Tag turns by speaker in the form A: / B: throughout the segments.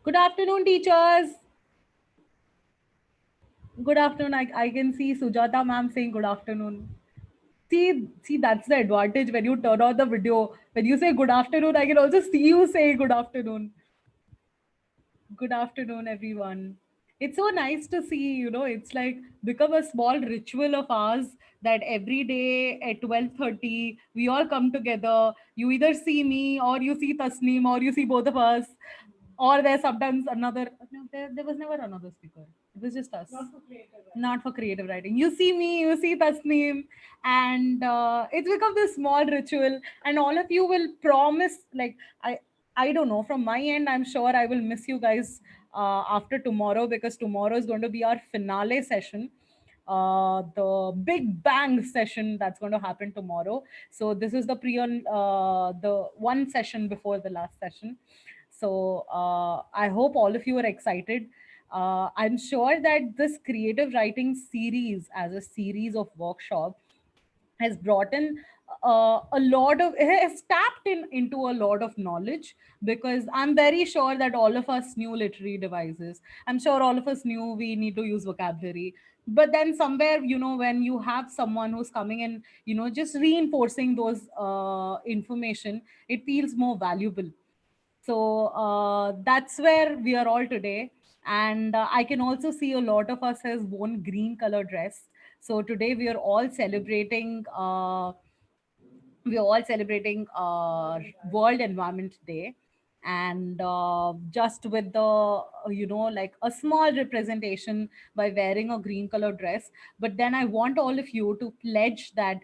A: Good afternoon, teachers. Good afternoon. I can see Sujata ma'am saying good afternoon. See, that's the advantage when you turn on the video. When you say good afternoon, I can also see you say good afternoon. Good afternoon, everyone. It's so nice to see, it's like become a small ritual of ours that every day at 12:30 we all come together. You either see me or you see Tasneem or you see both of us. Or there's sometimes another no, there was never another speaker. It was just us. Not for creative writing. You see me, you see Tasneem, and it's become this small ritual. And all of you will promise, like I don't know. From my end, I'm sure I will miss you guys after tomorrow because tomorrow is going to be our finale session, the big bang session that's going to happen tomorrow. So this is the the one session before the last session. So I hope all of you are excited. I'm sure that this creative writing series, as a series of workshop, has brought in a lot of has tapped into a lot of knowledge, because I'm very sure that all of us knew literary devices. I'm sure all of us knew we need to use vocabulary, but then somewhere, when you have someone who's coming in, just reinforcing those information, it feels more valuable. So that's where we are all today. And I can also see a lot of us has worn green color dress. So today we are all celebrating World Environment Day. And just with the like a small representation by wearing a green color dress. But then I want all of you to pledge that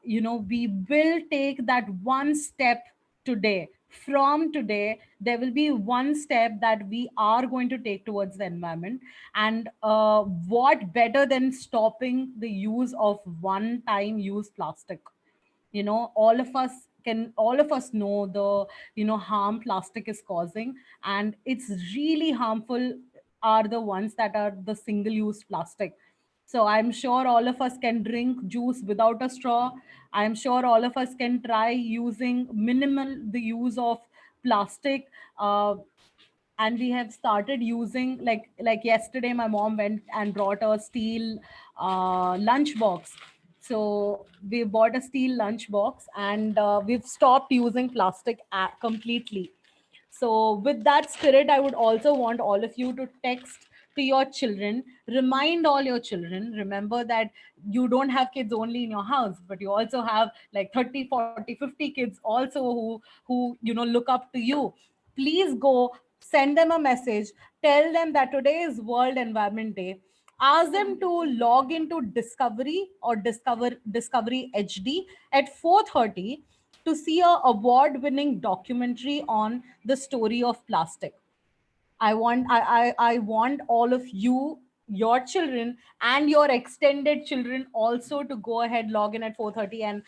A: we will take that one step today. From today, there will be one step that we are going to take towards the environment. And what better than stopping the use of one time use plastic? All of us know the harm plastic is causing, and it's really harmful are the ones that are the single use plastic. So I'm sure all of us can drink juice without a straw. I'm sure all of us can try using minimal the use of plastic. And we have started using, like yesterday my mom went and brought a steel lunch box. So we bought a steel lunch box, and we've stopped using plastic completely. So, with that spirit, I would also want all of you to text to your children, remind all your children. Remember that you don't have kids only in your house, but you also have like 30, 40, 50 kids also who look up to you. Please go send them a message, tell them that today is World Environment Day. Ask them to log into Discovery or Discovery HD at 4:30 to see a award-winning documentary on the story of plastic. I want all of you, your children, and your extended children also to go ahead, log in at 4:30 and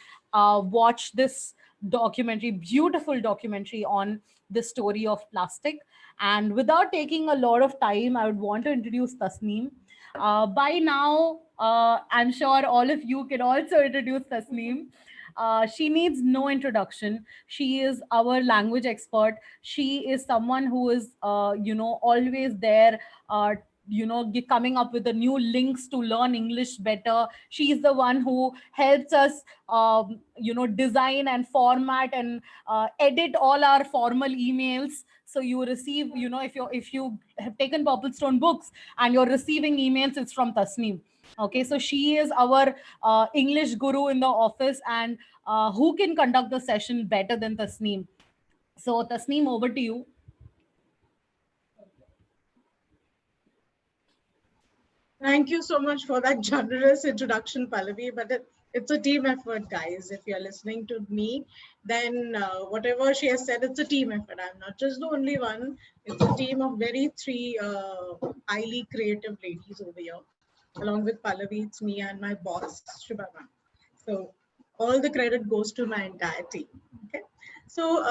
A: watch this documentary, beautiful documentary on the story of plastic. And without taking a lot of time, I would want to introduce Tasneem. By now, I'm sure all of you can also introduce Tasneem. She needs no introduction. She is our language expert. She is someone who is, always there. Coming up with the new links to learn English better. She is the one who helps us, design and format and edit all our formal emails. So you receive, if you have taken Purple Stone books and you're receiving emails, it's from Tasneem. Okay, so she is our English guru in the office, and who can conduct the session better than Tasneem? So, Tasneem, over to you.
B: Thank you so much for that generous introduction, Pallavi. But it's a team effort, guys. If you're listening to me, then whatever she has said, it's a team effort. I'm not just the only one. It's a team of very three highly creative ladies over here. Along with Pallavi, it's me and my boss, Shubhama. So all the credit goes to my entire team. Okay. So,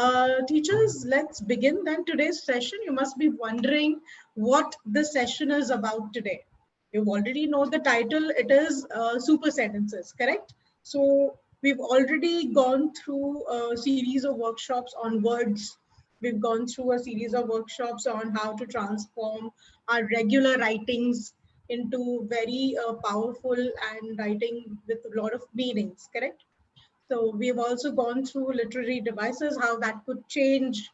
B: teachers, let's begin then today's session. You must be wondering what the session is about today. You already know the title. It is super sentences, correct? So we've already gone through a series of workshops on words, We've gone through a series of workshops on how to transform our regular writings into very powerful and writing with a lot of meanings, correct? So we've also gone through literary devices, how that could change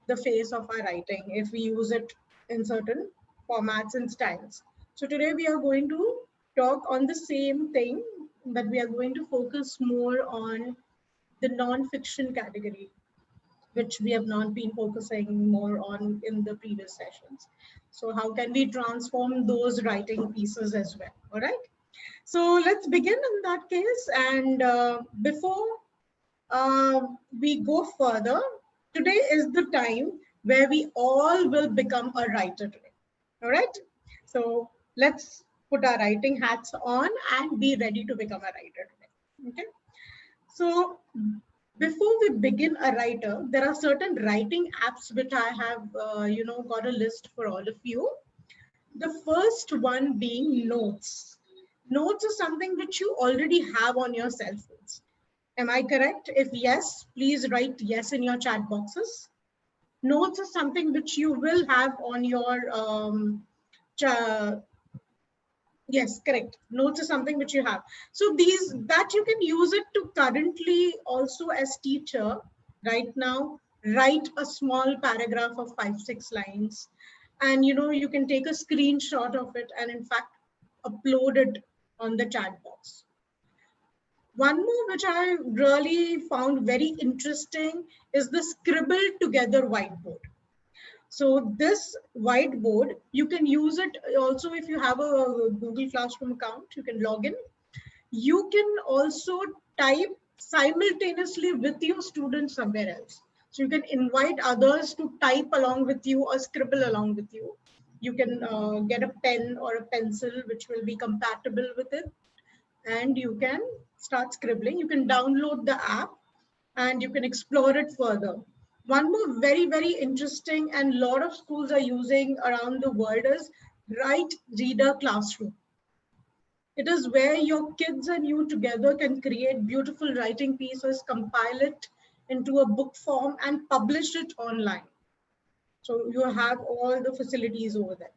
B: the face of our writing if we use it in certain formats and styles. So today we are going to talk on the same thing, but we are going to focus more on the non-fiction category, which we have not been focusing more on in the previous sessions. So how can we transform those writing pieces as well? All right. So let's begin in that case. And before we go further, today is the time where we all will become a writer today. All right. So let's put our writing hats on and be ready to become a writer today. Okay. So before we begin a writer, there are certain writing apps which I have, got a list for all of you. The first one being Notes. Notes is something which you already have on your cell phones. Am I correct? If yes, please write yes in your chat boxes. Notes is something which you will have on your yes, correct. Notes is something which you have. So these that you can use it to currently also as teacher right now write a small paragraph of 5-6 lines, and you can take a screenshot of it and in fact upload it on the chat box. One more which I really found very interesting is the Scribble Together whiteboard. So this whiteboard, you can use it also if you have a Google Classroom account, you can log in. You can also type simultaneously with your students somewhere else. So you can invite others to type along with you or scribble along with you. You can get a pen or a pencil which will be compatible with it, and you can start scribbling. You can download the app and you can explore it further. One more very, very interesting and a lot of schools are using around the world is Write Reader Classroom. It is where your kids and you together can create beautiful writing pieces, compile it into a book form and publish it online. So you have all the facilities over there.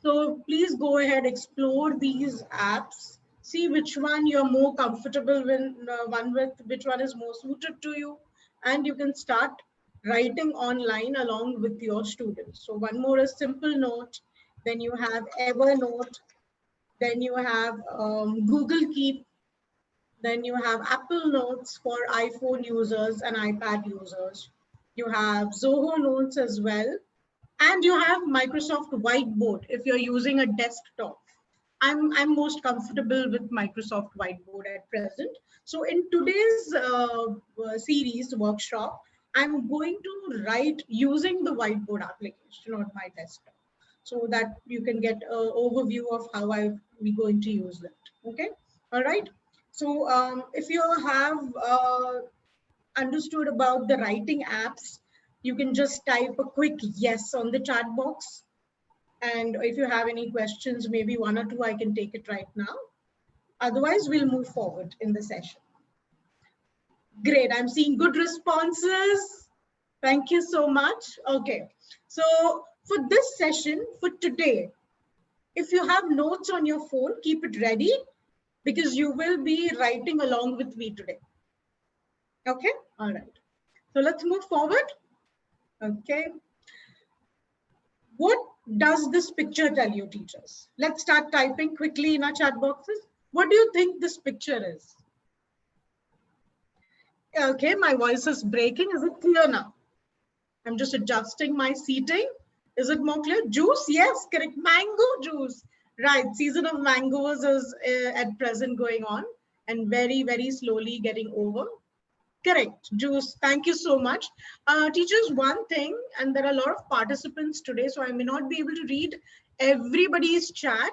B: So please go ahead, explore these apps, see which one you're more comfortable with, which one is more suited to you, and you can start writing online along with your students. So one more is Simple Note, then you have Evernote, then you have Google Keep, then you have Apple Notes for iPhone users and iPad users. You have Zoho Notes as well, and you have Microsoft Whiteboard if you're using a desktop. I'm most comfortable with Microsoft Whiteboard at present. So in today's series workshop, I'm going to write using the Whiteboard application on my desktop, so that you can get an overview of how I'm going to use that. Okay, all right. So if you have understood about the writing apps, you can just type a quick yes on the chat box. And if you have any questions, maybe one or two, I can take it right now. Otherwise, we'll move forward in the session. Great, I'm seeing good responses. Thank you so much. Okay, so for this session, for today, if you have notes on your phone, keep it ready because you will be writing along with me today. Okay, all right. So let's move forward. Okay. What does this picture tell you, teachers? Let's start typing quickly in our chat boxes. What do you think this picture is? Okay, my voice is breaking. Is it clear now? I'm just adjusting my seating. Is it more clear? Juice? Yes, correct. Mango juice. Right. Season of mangoes is at present going on and very, very slowly getting over. Correct. Juice. Thank you so much. Teachers, one thing, and there are a lot of participants today, so I may not be able to read everybody's chat.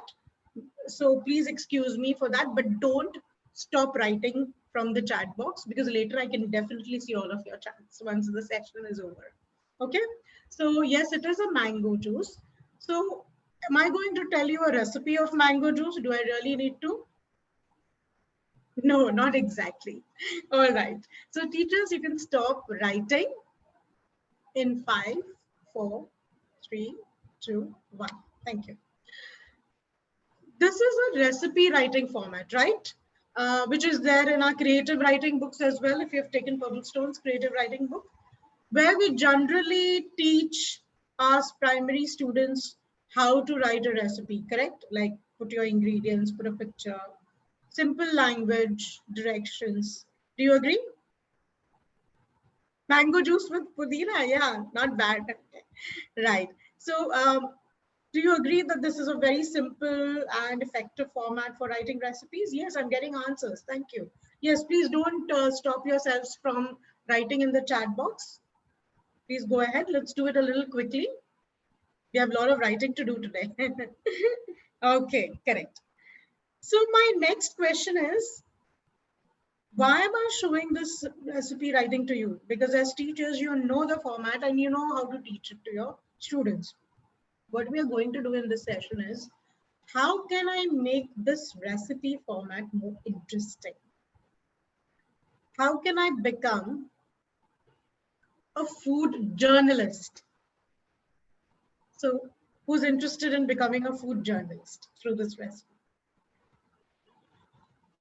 B: So please excuse me for that, but don't stop writing from the chat box because later I can definitely see all of your chats once the session is over. Okay. So yes, it is a mango juice. So am I going to tell you a recipe of mango juice? Do I really need to? No, not exactly. All right. So teachers, you can stop writing. in 5, 4, 3, 2, 1. Thank you. This is a recipe writing format, right? Which is there in our creative writing books as well. If you have taken Cobblestone's creative writing book, where we generally teach our primary students how to write a recipe, correct? Like put your ingredients, put a picture, simple language, directions. Do you agree? Mango juice with pudina, yeah, not bad. Right. So, do you agree that this is a very simple and effective format for writing recipes? Yes, I'm getting answers. Thank you. Yes, please don't stop yourselves from writing in the chat box. Please go ahead. Let's do it a little quickly. We have a lot of writing to do today. Okay, correct. So my next question is, why am I showing this recipe writing to you? Because as teachers, you know the format and you know how to teach it to your students. What we are going to do in this session is, how can I make this recipe format more interesting? How can I become a food journalist? So who's interested in becoming a food journalist through this recipe?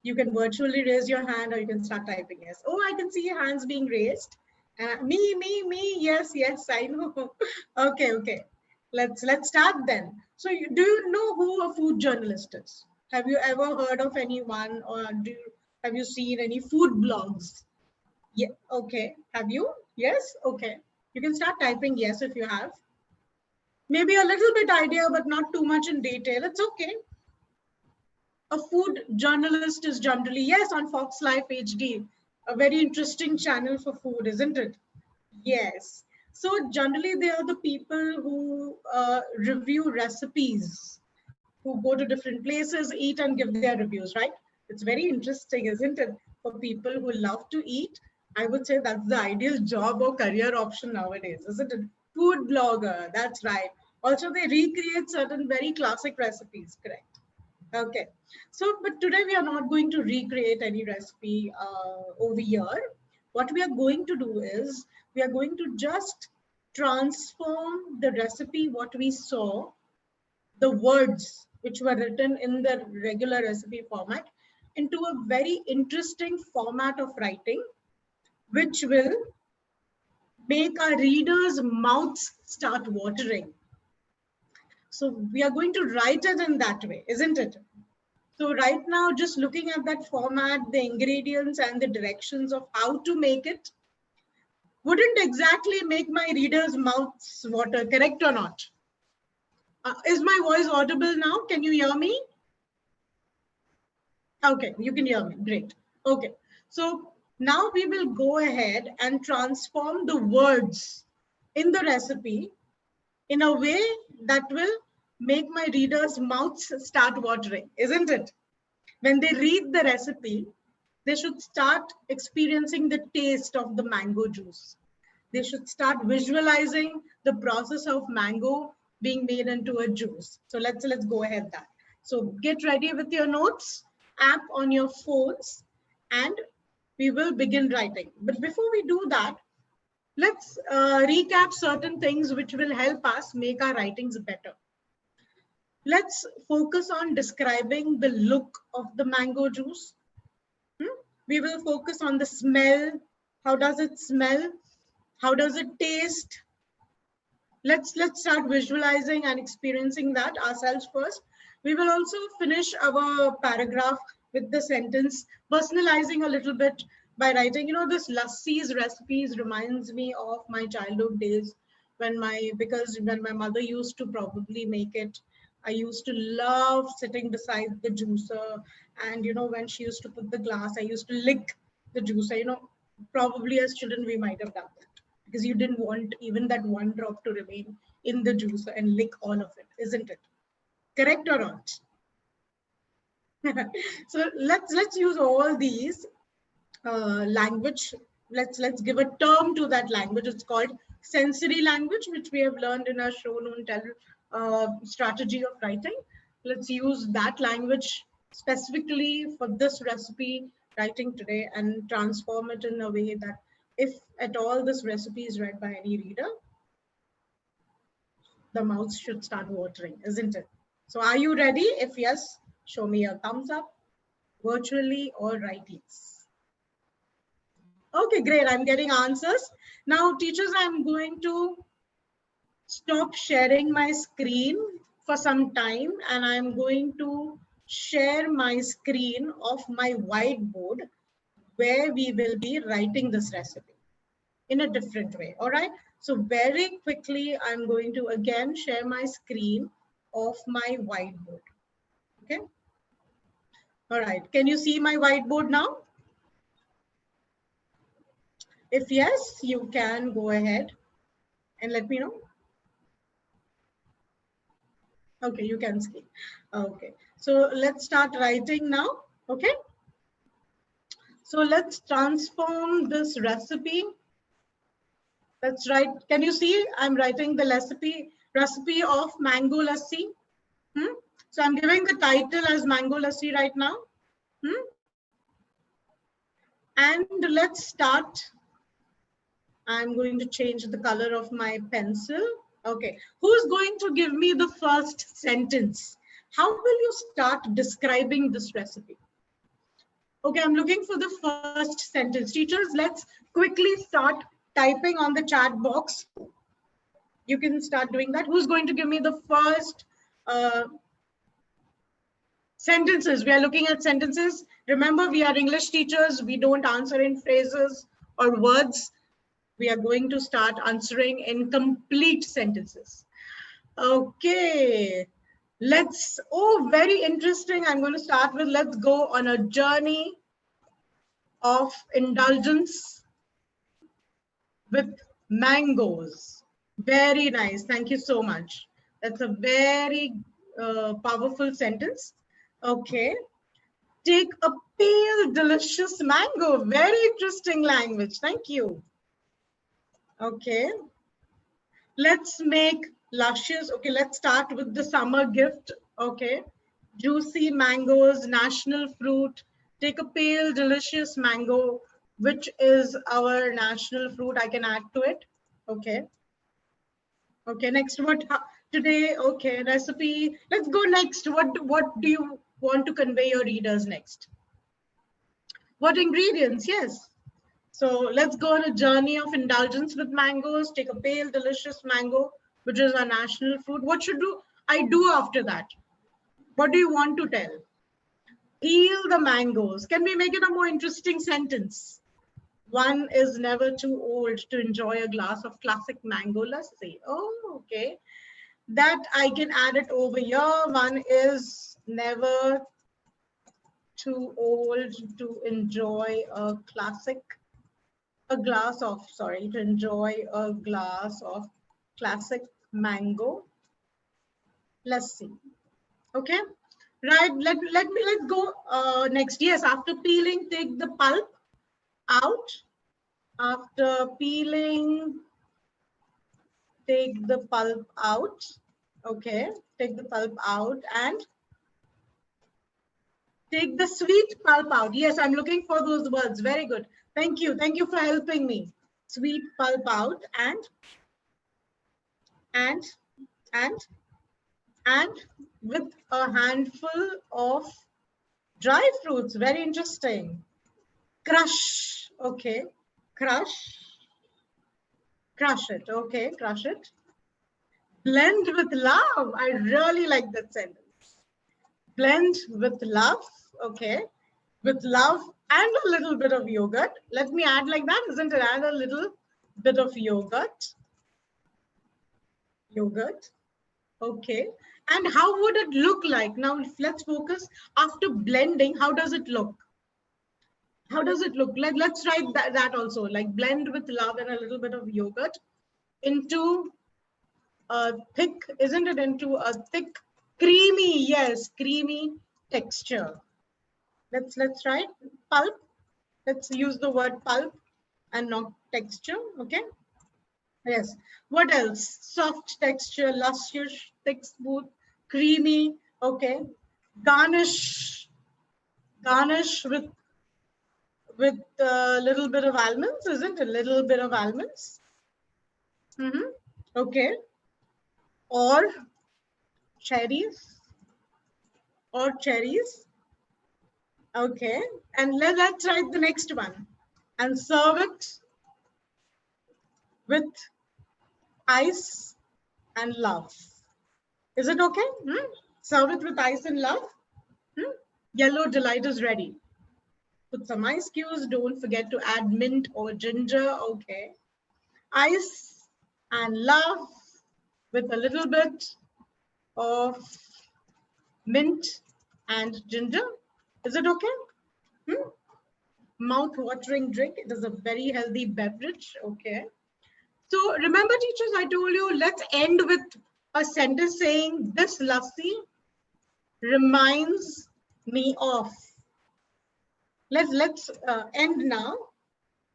B: You can virtually raise your hand or you can start typing yes. Oh, I can see hands being raised. Me. Yes, yes, I know. Okay. Let's start then. So do you know who a food journalist is? Have you ever heard of anyone, or have you seen any food blogs? Yeah, okay. Have you? Yes? Okay. You can start typing yes if you have. Maybe a little bit idea, but not too much in detail. It's okay. A food journalist is generally, yes, on Fox Life HD, a very interesting channel for food, isn't it? Yes. So generally, they are the people who review recipes, who go to different places, eat, and give their reviews, right? It's very interesting, isn't it? For people who love to eat, I would say that's the ideal job or career option nowadays, isn't it? Food blogger, that's right. Also, they recreate certain very classic recipes, correct? Okay. So, but today we are not going to recreate any recipe over here. What we are going to do is we are going to just transform the recipe, what we saw, the words which were written in the regular recipe format, into a very interesting format of writing, which will make our readers' mouths start watering. So we are going to write it in that way, isn't it? So right now, just looking at that format, the ingredients and the directions of how to make it wouldn't exactly make my readers' mouths water, correct or not? Is my voice audible now? Can you hear me? Okay, you can hear me. Great. Okay. So now we will go ahead and transform the words in the recipe in a way that will make my readers' mouths start watering, isn't it? When they read the recipe, they should start experiencing the taste of the mango juice. They should start visualizing the process of mango being made into a juice. So let's go ahead that. So get ready with your notes app on your phones and we will begin writing. But before we do that, let's recap certain things which will help us make our writings better. Let's focus on describing the look of the mango juice. We will focus on the smell. How does it smell? How does it taste? Let's start visualizing and experiencing that ourselves first. We will also finish our paragraph with the sentence, personalizing a little bit by writing, this lassi's recipes reminds me of my childhood days because when my mother used to probably make it, I used to love sitting beside the juicer. And, when she used to put the glass, I used to lick the juicer, probably as children, we might have done that because you didn't want even that one drop to remain in the juicer and lick all of it, isn't it? Correct or not? So let's use all these language. Let's give a term to that language. It's called sensory language, which we have learned in our show known tell strategy of writing. Let's use that language specifically for this recipe writing today and transform it in a way that If at all this recipe is read by any reader, the mouth should start watering, isn't it? So are you ready? If yes, show me a thumbs up, virtually or write yes. Okay, great. I'm getting answers. Now, teachers, I'm going to stop sharing my screen for some time, and I'm going to share my screen of my whiteboard where we will be writing this recipe in a different way. All right. So very quickly, I'm going to again share my screen of my whiteboard. Okay. All right. Can you see my whiteboard now? If yes, you can go ahead and let me know. Okay, you can see. Okay. So let's start writing now. Okay. So let's transform this recipe. Let's write. Can you see? I'm writing the recipe of mango lassi. Hmm? So I'm giving the title as mango lassi right now. Hmm? And let's start. I'm going to change the color of my pencil. Okay. Who's going to give me the first sentence? How will you start describing this recipe? Okay, I'm looking for the first sentence. Teachers, let's quickly start typing on the chat box. You can start doing that. Who's going to give me the first sentences? We are looking at sentences. Remember, we are English teachers. We don't answer in phrases or words. We are going to start answering in complete sentences. Okay. Very interesting. I'm going to start with, let's go on a journey of indulgence with mangoes. Very nice. Thank you so much. That's a very powerful sentence. Okay. Take a pale, delicious mango. Very interesting language. Thank you. Okay. Let's make luscious. Okay, let's start with the summer gift. Okay. Juicy mangoes, national fruit. Take a pale, delicious mango, which is our national fruit. I can add to it. Okay. Okay, next what today? Okay, recipe. Let's go next. What do you want to convey your readers next? What ingredients? Yes. So let's go on a journey of indulgence with mangoes. Take a pale, delicious mango, which is our national fruit. What should I do after that? What do you want to tell? Peel the mangoes. Can we make it a more interesting sentence? One is never too old to enjoy a glass of classic mango lassi. Oh, okay. That I can add it over here. One is never too old to enjoy a to enjoy a glass of classic mango lassi. Okay, right. Let's go next. Yes, after peeling, take the pulp out. After peeling, take the pulp out. Okay, take the pulp out and take the sweet pulp out. Yes, I'm looking for those words. Very good. Thank you. Thank you for helping me. Sweet pulp out and and with a handful of dry fruits. Very interesting. Crush. Okay. Crush it. Okay. Crush it. Blend with love. I really like that sentence. Blend with love. Okay. With love and a little bit of yogurt. Let me add like that, isn't it? Add a little bit of yogurt. Okay. And how would it look like? Now, let's focus. After blending, how does it look? How does it look? Let's write that also. Like blend with love and a little bit of yogurt into a thick, isn't it? Into a thick, creamy, yes, creamy texture. Let's write pulp. Let's use the word pulp and not texture. Okay. Yes. What else? Soft texture, luscious, thick, smooth, creamy. Okay. Garnish with with a little bit of almonds, isn't it? A little bit of almonds. Okay. Or cherries. Or cherries. Okay. And let's write the next one. And serve it with ice and love. Is it okay? Serve it with ice and love. Yellow delight is ready. Put some ice cubes. Don't forget to add mint or ginger. Okay. Ice and love with a little bit of mint and ginger. Is it okay? Mouth-watering drink. It is a very healthy beverage. Okay. So remember, teachers, I told you, let's end with a sentence saying, this lassi reminds me of. Let's end now.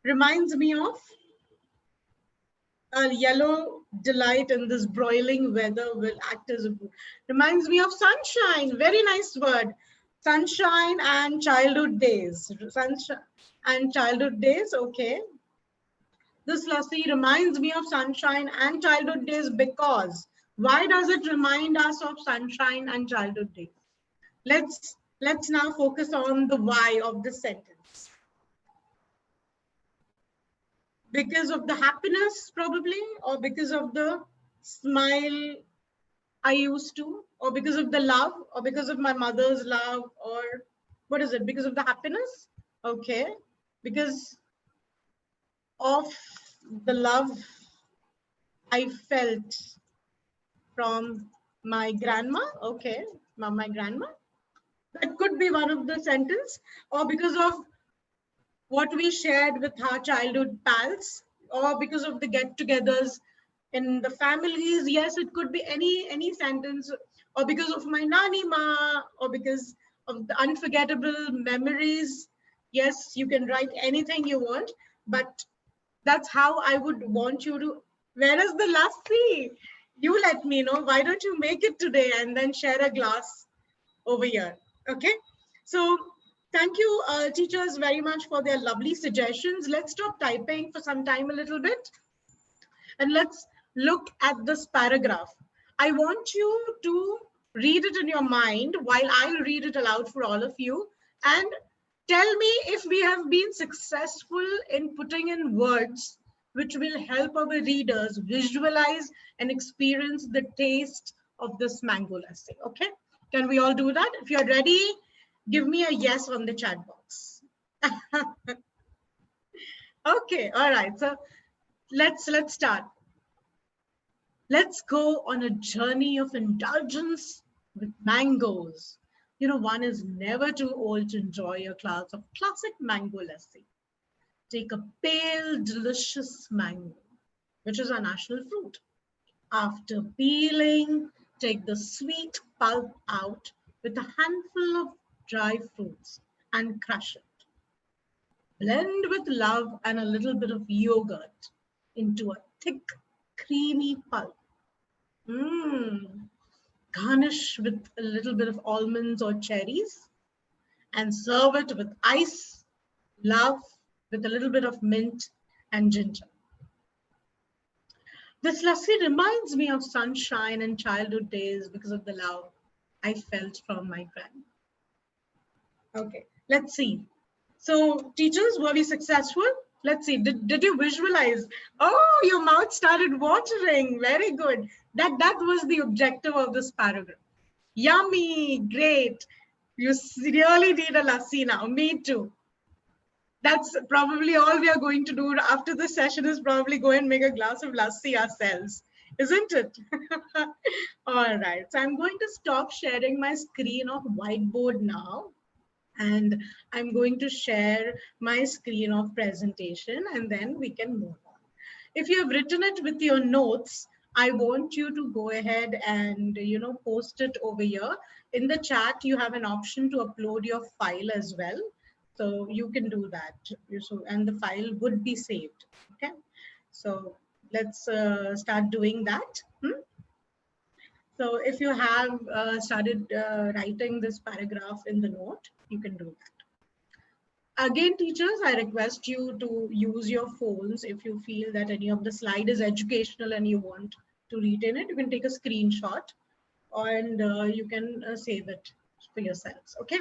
B: Reminds me of a yellow delight in this broiling weather will act as a food. Reminds me of sunshine. Very nice word. Sunshine and childhood days. Sunshine and childhood days. Okay. This lassi reminds me of sunshine and childhood days because why does it remind us of sunshine and childhood days? Let's now focus on the why of this sentence. Because of the happiness, probably, or because of the smile I used to, or because of the love, or because of my mother's love, or what is it? Because of the happiness? Okay. Because of the love I felt from my grandma. Okay. My grandma. That could be one of the sentence, or because of what we shared with our childhood pals, or because of the get-togethers in the families. Yes, it could be any sentence, or because of my nani ma, or because of the unforgettable memories. Yes, you can write anything you want, but that's how I would want you to. Where is the lassi? You let me know. Why don't you make it today and then share a glass over here? Okay. So thank you, teachers, very much for their lovely suggestions. Let's stop typing for some time a little bit. And let's look at this paragraph. I want you to read it in your mind while I'll read it aloud for all of you. And tell me if we have been successful in putting in words which will help our readers visualize and experience the taste of this mango lassi. Okay? Can we all do that? If you're ready, give me a yes on the chat box. Okay, all right. So let's start. Let's go on a journey of indulgence with mangoes. You know, one is never too old to enjoy a glass of classic mango lassi. Take a pale, delicious mango, which is our national fruit. After peeling, take the sweet pulp out with a handful of dry fruits and crush it. Blend with love and a little bit of yogurt into a thick, creamy pulp. Garnish with a little bit of almonds or cherries and serve it with ice, love, with a little bit of mint and ginger. This lassi reminds me of sunshine and childhood days because of the love I felt from my grandma. Okay, let's see. So teachers, were we successful? Let's see, did you visualize? Oh, your mouth started watering. Very good. That was the objective of this paragraph. Yummy, great. You really need a lassi now. Me too. That's probably all we are going to do after this session is probably go and make a glass of lassi ourselves, isn't it? All right, so I'm going to stop sharing my screen of whiteboard now. And I'm going to share my screen of presentation and then we can move on. If you have written it with your notes, I want you to go ahead and, post it over here. In the chat, you have an option to upload your file as well. So you can do that. And the file would be saved. Okay. So let's start doing that. So if you have started writing this paragraph in the note, you can do that. Again, teachers, I request you to use your phones. If you feel that any of the slide is educational and you want to retain it, you can take a screenshot and you can save it for yourselves. Okay.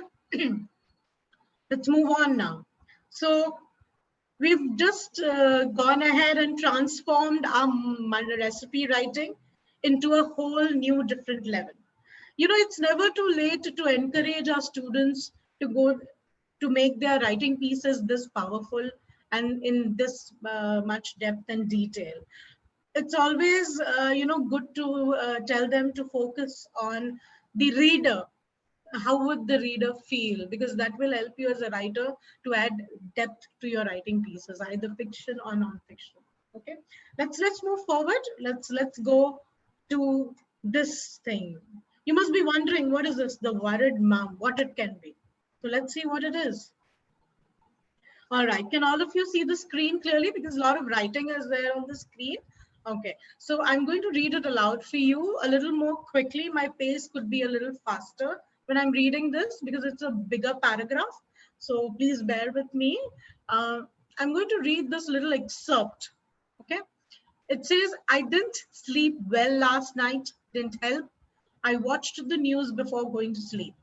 B: Let's move on now. So we've just gone ahead and transformed our recipe writing into a whole new different level. You know, it's never too late to encourage our students to go to make their writing pieces this powerful and in this much depth and detail. It's always, good to tell them to focus on the reader. How would the reader feel? Because that will help you as a writer to add depth to your writing pieces, either fiction or non-fiction. Okay, let's move forward. Let's go to this thing. You must be wondering, what is this? The worried mom, what it can be. So let's see what it is. All right, can all of you see the screen clearly? Because a lot of writing is there on the screen. Okay, so I'm going to read it aloud for you a little more quickly. My pace could be a little faster when I'm reading this because it's a bigger paragraph. So please bear with me. I'm going to read this little excerpt. Okay, it says, I didn't sleep well last night, didn't help. I watched the news before going to sleep.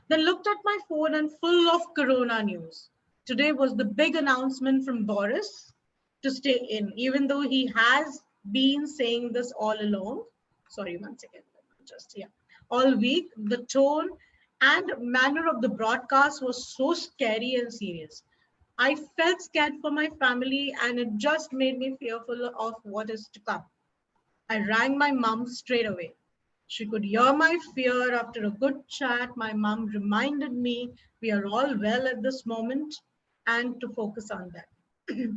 B: Then looked at my phone and full of corona news. Today was the big announcement from Boris to stay in, even though he has been saying this all along. Sorry, one second. All week, the tone and manner of the broadcast was so scary and serious. I felt scared for my family and it just made me fearful of what is to come. I rang my mum straight away. She could hear my fear. After a good chat, my mum reminded me we are all well at this moment and to focus on that.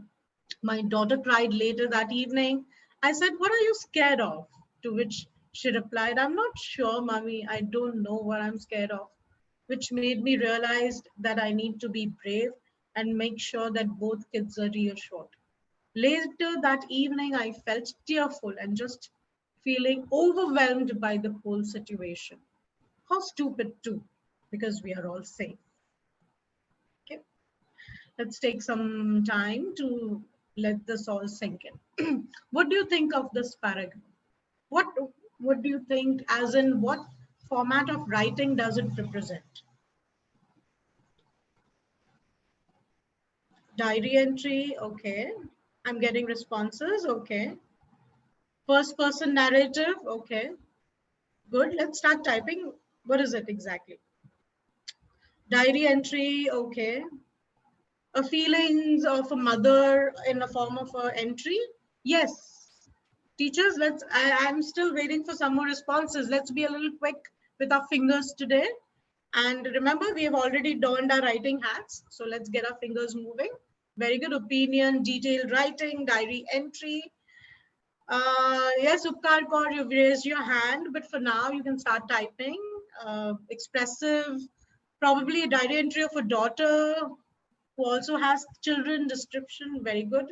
B: My daughter cried later that evening. I said, what are you scared of? To which she replied, I'm not sure, mommy. I don't know what I'm scared of, which made me realize that I need to be brave and make sure that both kids are reassured. Later that evening, I felt tearful and just feeling overwhelmed by the whole situation. How stupid, too, because we are all safe. Okay, let's take some time to let this all sink in. What do you think of this paragraph? What do you think, as in what format of writing does it represent? Diary entry, okay. I'm getting responses, okay. First person narrative, okay. Good, let's start typing. What is it exactly? Diary entry, okay. A feelings of a mother in a form of an entry? Yes. Teachers, I'm still waiting for some more responses. Let's be a little quick with our fingers today. And remember, we have already donned our writing hats. So let's get our fingers moving. Very good opinion, detailed writing, diary entry. Yes, Upkar Kaur, you've raised your hand, but for now you can start typing. Expressive, probably a diary entry of a daughter who also has children. Description, very good.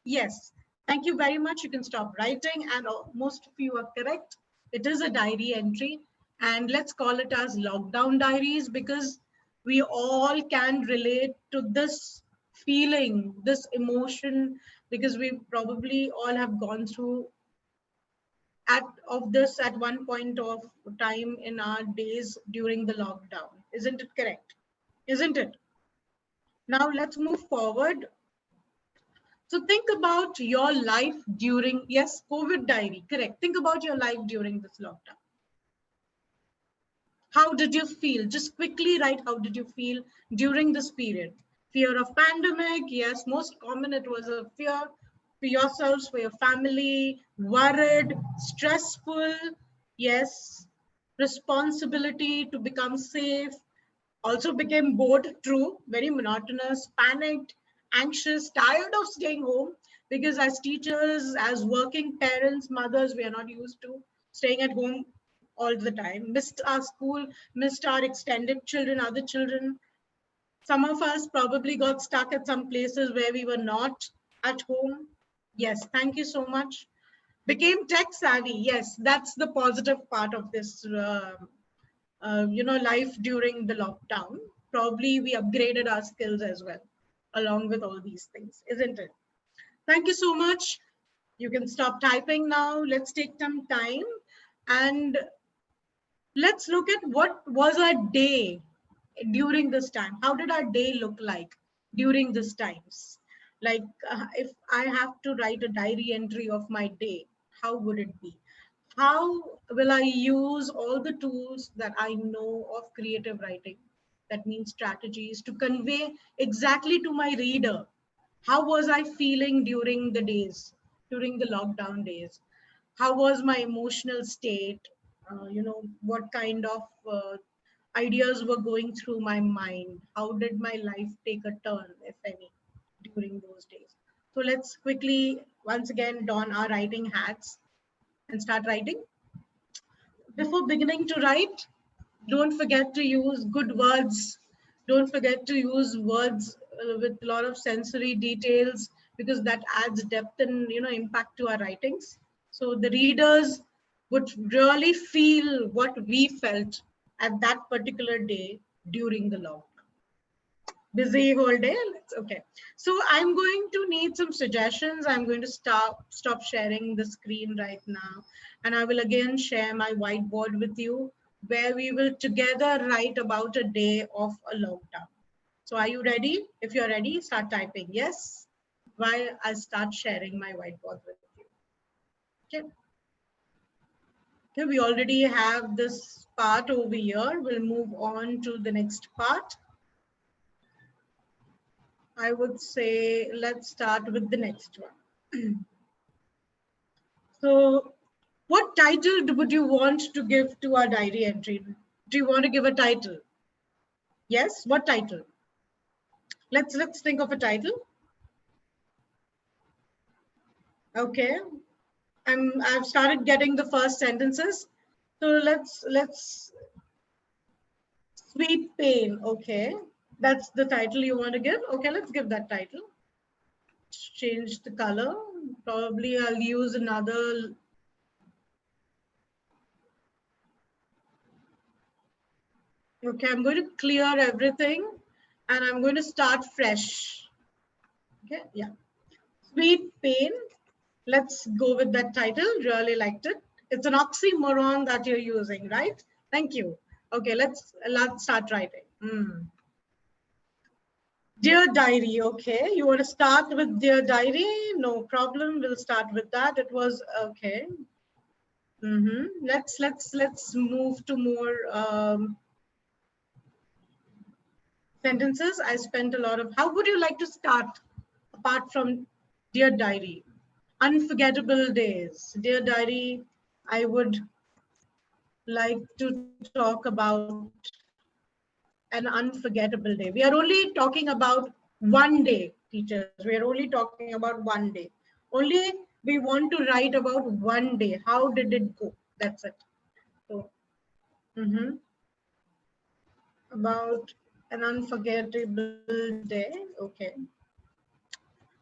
B: Yes, thank you very much. You can stop writing, and most of you are correct. It is a diary entry, and let's call it as lockdown diaries because we all can relate to this feeling, this emotion, because we probably all have gone through this at one point of time in our days during the lockdown. Isn't it correct? Isn't it? Now let's move forward. So think about your life during, yes, COVID diary, correct. Think about your life during this lockdown. How did you feel? Just quickly write, how did you feel during this period? Fear of pandemic, yes, most common it was a fear for yourselves, for your family, worried, stressful, yes, responsibility to become safe, also became bored, true, very monotonous, panicked, anxious, tired of staying home because as teachers, as working parents, mothers, we are not used to staying at home all the time. Missed our school, missed our extended children, other children. Some of us probably got stuck at some places where we were not at home. Yes, thank you so much. Became tech savvy. Yes, that's the positive part of this life during the lockdown. Probably we upgraded our skills as well. along with all these things, isn't it? Thank you so much. You can stop typing now. Let's take some time and let's look at what was our day during this time. How did our day look like during these times? Like if I have to write a diary entry of my day, how would it be? How will I use all the tools that I know of creative writing? That means strategies to convey exactly to my reader. How was I feeling during the days, during the lockdown days? How was my emotional state? What kind of ideas were going through my mind? How did my life take a turn, if any, during those days? So let's quickly, once again, don our writing hats and start writing. Before beginning to write, don't forget to use good words. Don't forget to use words with a lot of sensory details, because that adds depth and impact to our writings. So the readers would really feel what we felt at that particular day during the lockdown. Busy whole day. Okay. So I'm going to need some suggestions. I'm going to stop sharing the screen right now, and I will again share my whiteboard with you, where we will together write about a day of a lockdown. So are you ready? If you're ready, start typing yes while I start sharing my whiteboard with you. Okay. Okay, we already have this part over here. We'll move on to the next part. I would say let's start with the next one. So, what title would you want to give to our diary entry? Do you want to give a title? Yes, what title? Let's think of a title. Okay, I've started getting the first sentences. So let's sweet pain. Okay, that's the title you want to give. Okay, let's give that title. Change the color. Probably I'll use another. Okay, I'm going to clear everything and I'm going to start fresh. Okay, yeah. Sweet pain. Let's go with that title. Really liked it. It's an oxymoron that you're using, right? Thank you. Okay, let's start writing. Dear Diary. Okay, you want to start with Dear Diary? No problem. We'll start with that. It was okay. Let's move to more sentences. I spent a lot of. How would you like to start apart from Dear Diary? Unforgettable days. Dear Diary, I would like to talk about an unforgettable day. We are only talking about one day, teachers. We are only talking about one day. Only we want to write about one day. How did it go? That's it. So, about an unforgettable day. Okay.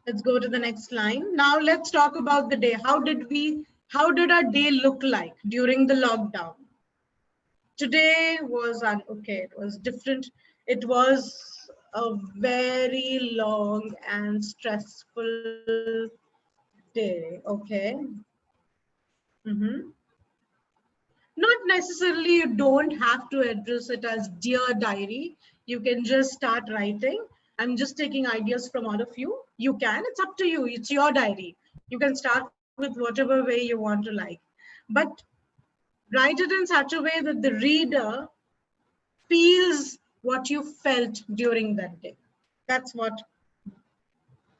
B: Let's go to the next line. Now let's talk about the day. How did our day look like during the lockdown? Today was okay, it was different. It was a very long and stressful day. Okay. Mm-hmm. Not necessarily, you don't have to address it as Dear Diary. You can just start writing. I'm just taking ideas from all of you. You can, it's up to you. It's your diary. You can start with whatever way you want to like. But write it in such a way that the reader feels what you felt during that day. That's what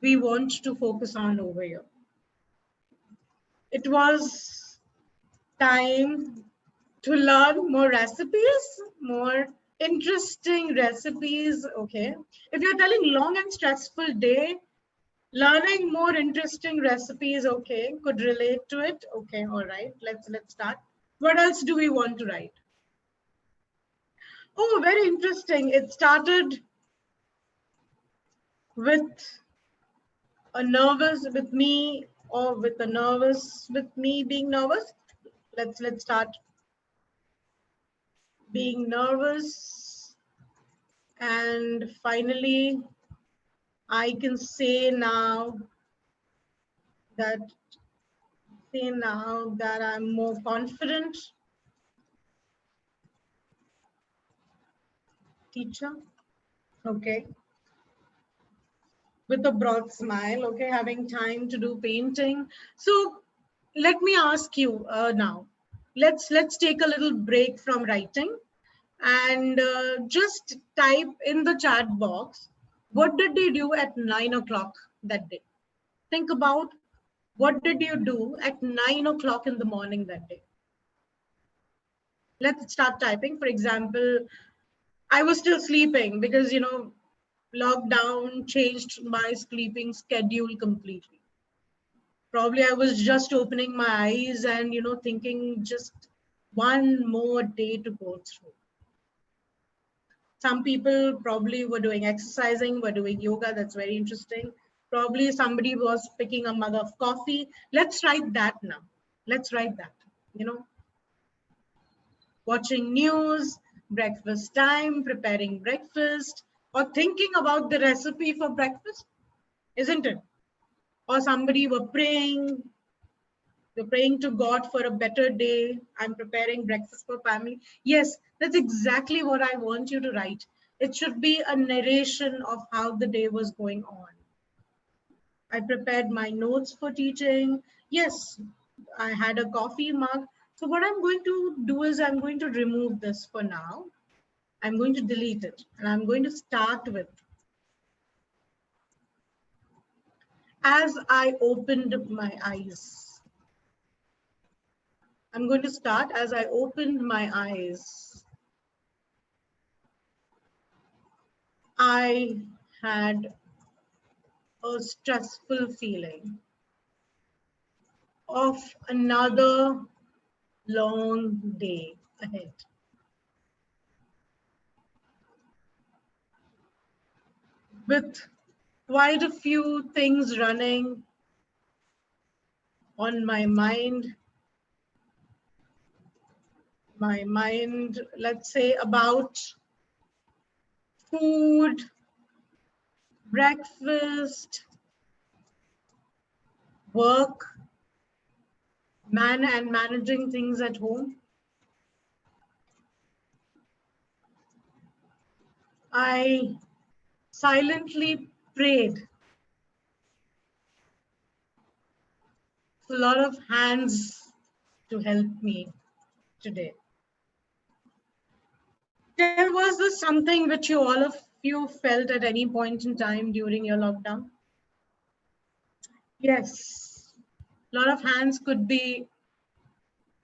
B: we want to focus on over here. It was time to learn more recipes, more interesting recipes. Okay. If you're telling long and stressful day, learning more interesting recipes, okay, could relate to it. Okay, all right. Let's start. What else do we want to write? Oh, very interesting. It started with a nervous with me, or with a nervous with me being nervous. Let's start being nervous, and finally I can say now that I'm more confident teacher. Okay. With a broad smile. Okay. Having time to do painting. So let me ask you now. Let's take a little break from writing and just type in the chat box. What did you do at 9 o'clock that day? Think about what did you do at 9 o'clock in the morning that day? Let's start typing. For example, I was still sleeping because, lockdown changed my sleeping schedule completely. Probably I was just opening my eyes and, thinking just one more day to go through. Some people probably were doing exercising, were doing yoga. That's very interesting. Probably somebody was picking a mug of coffee. Let's write that now. Let's write that, watching news, breakfast time, preparing breakfast, or thinking about the recipe for breakfast, isn't it? Or somebody were praying, you're praying to God for a better day. I'm preparing breakfast for family. Yes, that's exactly what I want you to write. It should be a narration of how the day was going on. I prepared my notes for teaching. Yes, I had a coffee mug. So what I'm going to do is I'm going to remove this for now. I'm going to delete it and I'm going to start with, as I opened my eyes. I'm going to start as I opened my eyes. I had a stressful feeling of another long day ahead. With quite a few things running on my mind. My mind, let's say, about food, breakfast, work, and managing things at home. I silently prayed. A lot of hands to help me today. There was this something which all of you felt at any point in time during your lockdown? Yes. A lot of hands could be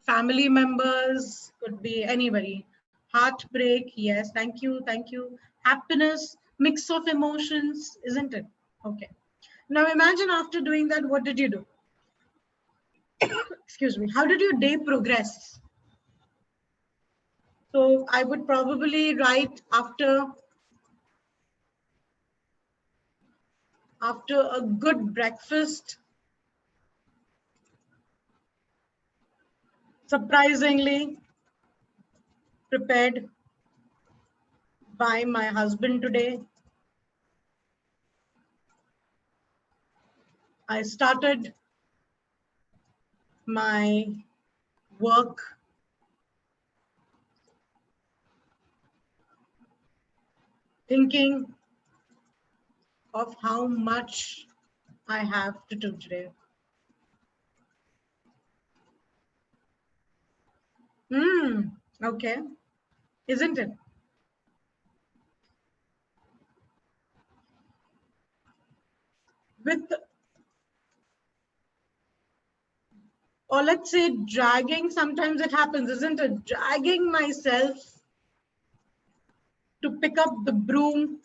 B: family members, could be anybody. Heartbreak, yes, thank you, thank you. Happiness, mix of emotions, isn't it? Okay. Now imagine after doing that, what did you do? Excuse me. How did your day progress? So I would probably write after a good breakfast, surprisingly prepared by my husband today, I started my work thinking of how much I have to do today. Okay, isn't it? With, or let's say dragging, sometimes it happens, isn't it? Dragging myself to pick up the broom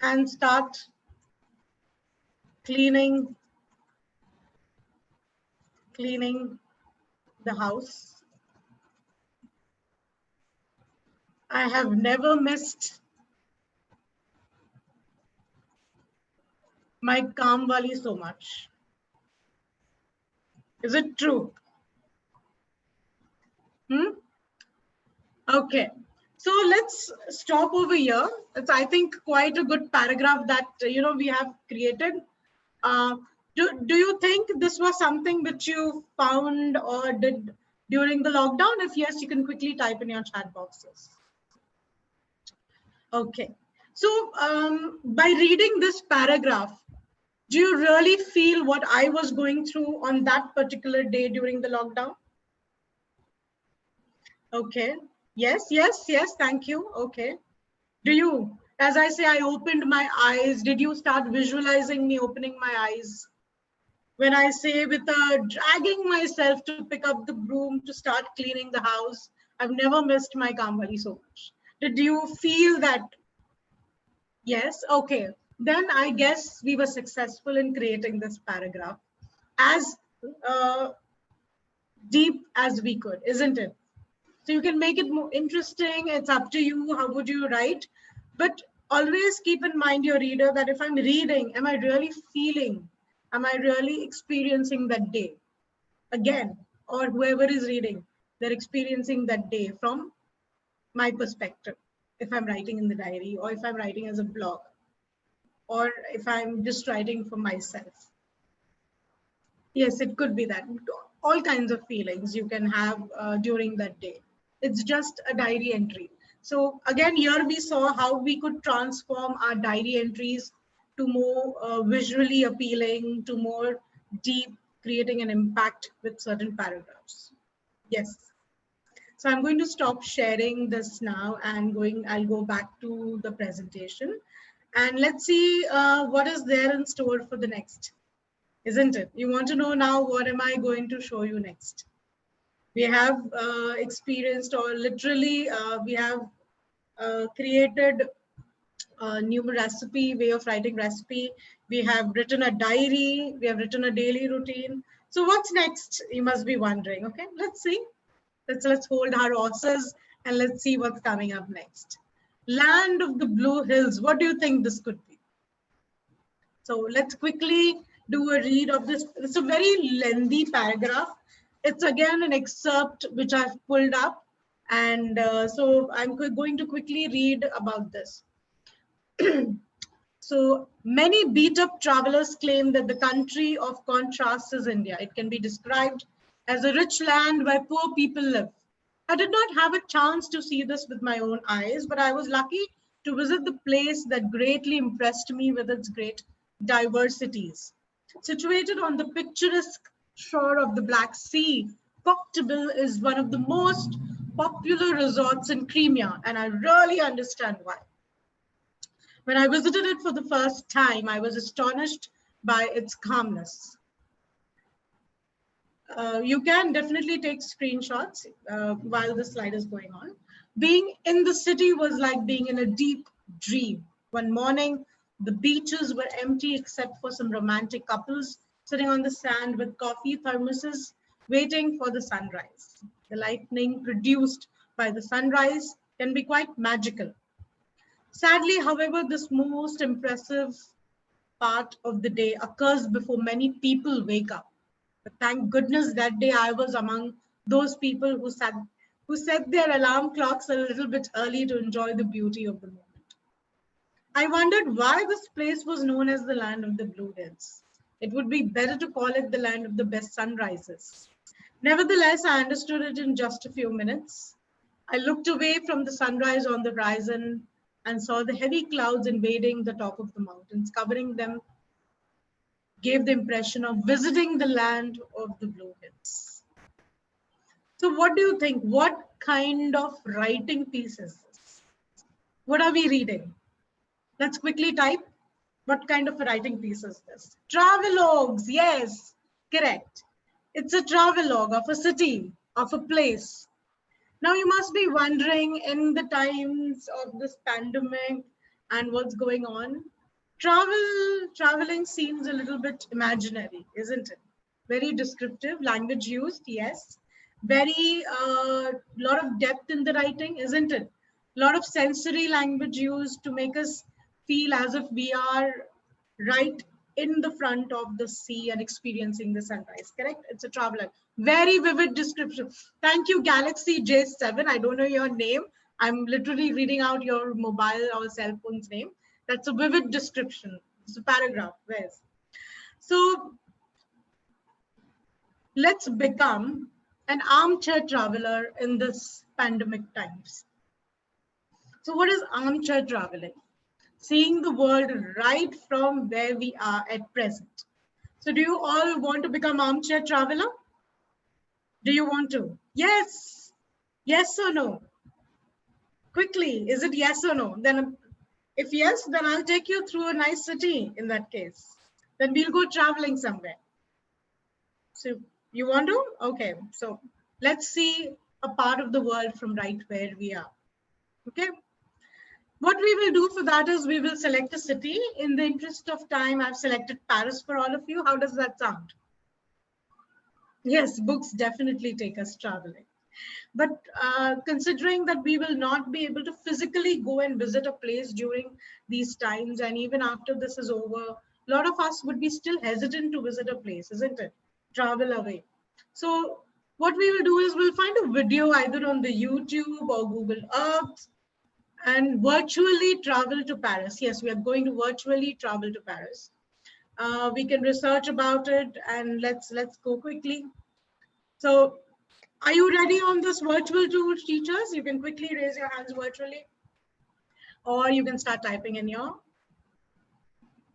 B: and start cleaning the house. I have never missed my calm valley so much. Is it true? Okay. So let's stop over here. It's, I think, quite a good paragraph that we have created. Uh, do you think this was something which you found or did during the lockdown? If yes, you can quickly type in your chat boxes. Okay. So by reading this paragraph, do you really feel what I was going through on that particular day during the lockdown? Okay. Yes, yes, yes. Thank you. Okay. Do you, as I say, I opened my eyes. Did you start visualizing me opening my eyes? When I say with dragging myself to pick up the broom to start cleaning the house, I've never missed my Kamwali so much. Did you feel that? Yes. Okay. Then I guess we were successful in creating this paragraph as uh, deep as we could, isn't it? So you can make it more interesting. It's up to you. How would you write? But always keep in mind, your reader, that if I'm reading, am I really feeling? Am I really experiencing that day? Again, or whoever is reading, they're experiencing that day from my perspective. If I'm writing in the diary, or if I'm writing as a blog, or if I'm just writing for myself. Yes, it could be that. All kinds of feelings you can have during that day. It's just a diary entry. So again, here we saw how we could transform our diary entries to more visually appealing, to more deep, creating an impact with certain paragraphs. Yes. So I'm going to stop sharing this now and I'll go back to the presentation. And let's see what is there in store for the next. Isn't it? You want to know now, what am I going to show you next? We have experienced, or literally we have created a new recipe, way of writing recipe. We have written a diary. We have written a daily routine. So what's next? You must be wondering. Okay, let's see. Let's hold our horses and let's see what's coming up next. Land of the Blue Hills. What do you think this could be? So let's quickly do a read of this. It's a very lengthy paragraph. It's again an excerpt which I've pulled up. And so I'm going to quickly read about this. So many beat up travelers claim that the country of contrasts is India. It can be described as a rich land where poor people live. I did not have a chance to see this with my own eyes, but I was lucky to visit the place that greatly impressed me with its great diversities. Situated on the picturesque shore of the Black Sea, Koktebel is one of the most popular resorts in Crimea, and I really understand why. When I visited it for the first time, I was astonished by its calmness. You can definitely take screenshots while the slide is going on. Being in the city was like being in a deep dream. One morning, the beaches were empty except for some romantic couples sitting on the sand with coffee thermoses, waiting for the sunrise. The lightning produced by the sunrise can be quite magical. Sadly, however, this most impressive part of the day occurs before many people wake up. But thank goodness that day I was among those people who set their alarm clocks a little bit early to enjoy the beauty of the moment. I wondered why this place was known as the land of the Blue Hills. It would be better to call it the land of the best sunrises. Nevertheless, I understood it in just a few minutes. I looked away from the sunrise on the horizon and saw the heavy clouds invading the top of the mountains, covering them, gave the impression of visiting the land of the Blue Hills. So what do you think? What kind of writing piece is this? What are we reading? Let's quickly type. What kind of a writing piece is this? Travelogues. Yes, correct. It's a travelogue of a city, of a place. Now you must be wondering, in the times of this pandemic and what's going on, traveling seems a little bit imaginary, isn't it? Very descriptive, language used, yes. Very lot of depth in the writing, isn't it? A lot of sensory language used to make us feel as if we are right in the front of the sea and experiencing the sunrise, correct? It's a traveler. Very vivid description. Thank you, Galaxy J7. I don't know your name. I'm literally reading out your mobile or cell phone's name. That's a vivid description. It's a paragraph. Where's so let's become an armchair traveler in this pandemic times. So, what is armchair traveling? Seeing the world right from where we are at present. So, do you all want to become armchair traveler? Do you want to? Yes. Yes or no? Quickly, is it yes or no? Then, if yes, then I'll take you through a nice city in that case. Then we'll go traveling somewhere. So, you want to? Okay. So, let's see a part of the world from right where we are. Okay. What we will do for that is we will select a city. In the interest of time, I've selected Paris for all of you. How does that sound? Yes, books definitely take us traveling. But considering that we will not be able to physically go and visit a place during these times, and even after this is over, a lot of us would be still hesitant to visit a place, isn't it? Travel away. So what we will do is we'll find a video either on the YouTube or Google Earth and virtually travel to Paris. Yes, we are going to virtually travel to Paris. We can research about it and let's go quickly. So, are you ready on this virtual tool, teachers? You can quickly raise your hands virtually, or you can start typing in your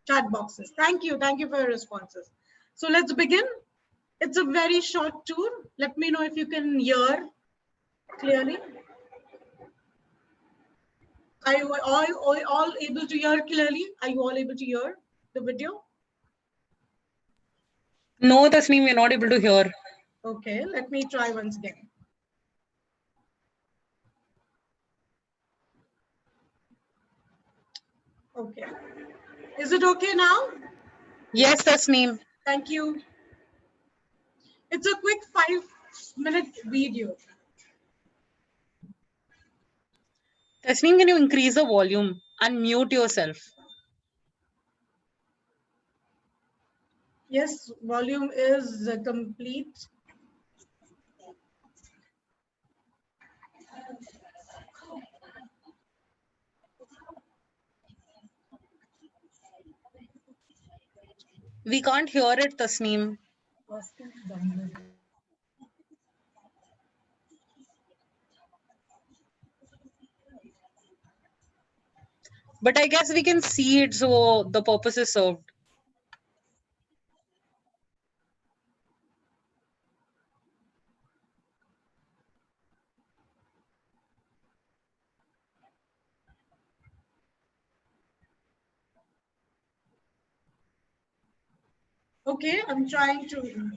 B: chat boxes. Thank you for your responses. So let's begin. It's a very short tour. Let me know if you can hear clearly. Are you all able to hear clearly? Are you all able to hear the video?
C: No, Tasneem, we're not able to hear.
B: Okay, let me try once again. Okay. Is it okay now?
C: Yes, Tasneem.
B: Thank you. It's a quick 5-minute video.
C: Tasneem, can you increase the volume and mute yourself?
B: Yes, volume is complete.
C: We can't hear it, Tasneem. But I guess we can see it, so the purpose is served.
B: Okay, I'm trying to.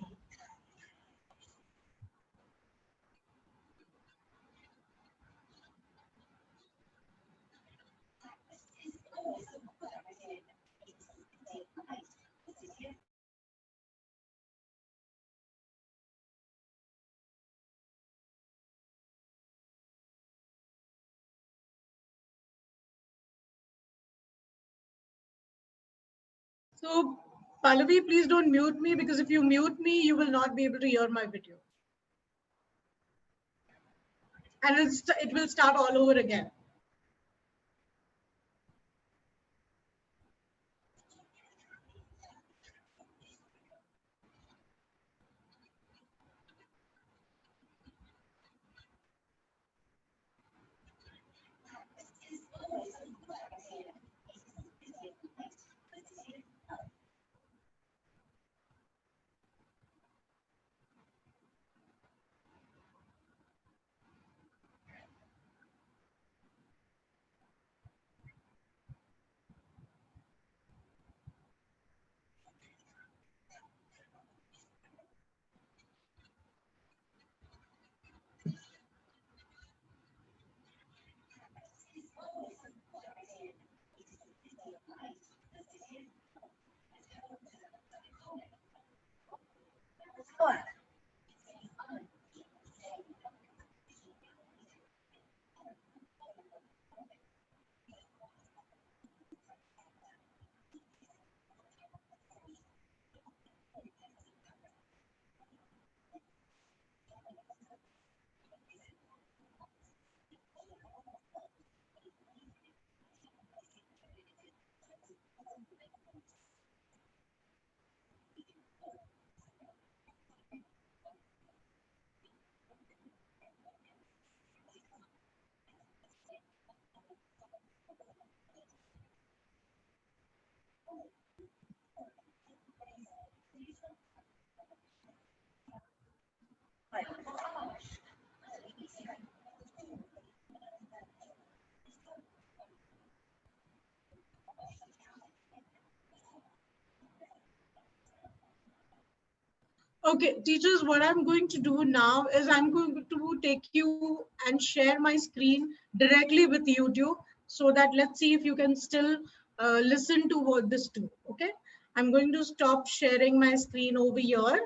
B: So, Pallavi, please don't mute me because if you mute me, you will not be able to hear my video. And it will start all over again. Okay, teachers, what I'm going to do now is I'm going to take you and share my screen directly with YouTube so that let's see if you can still listen to what this do. Okay, I'm going to stop sharing my screen over here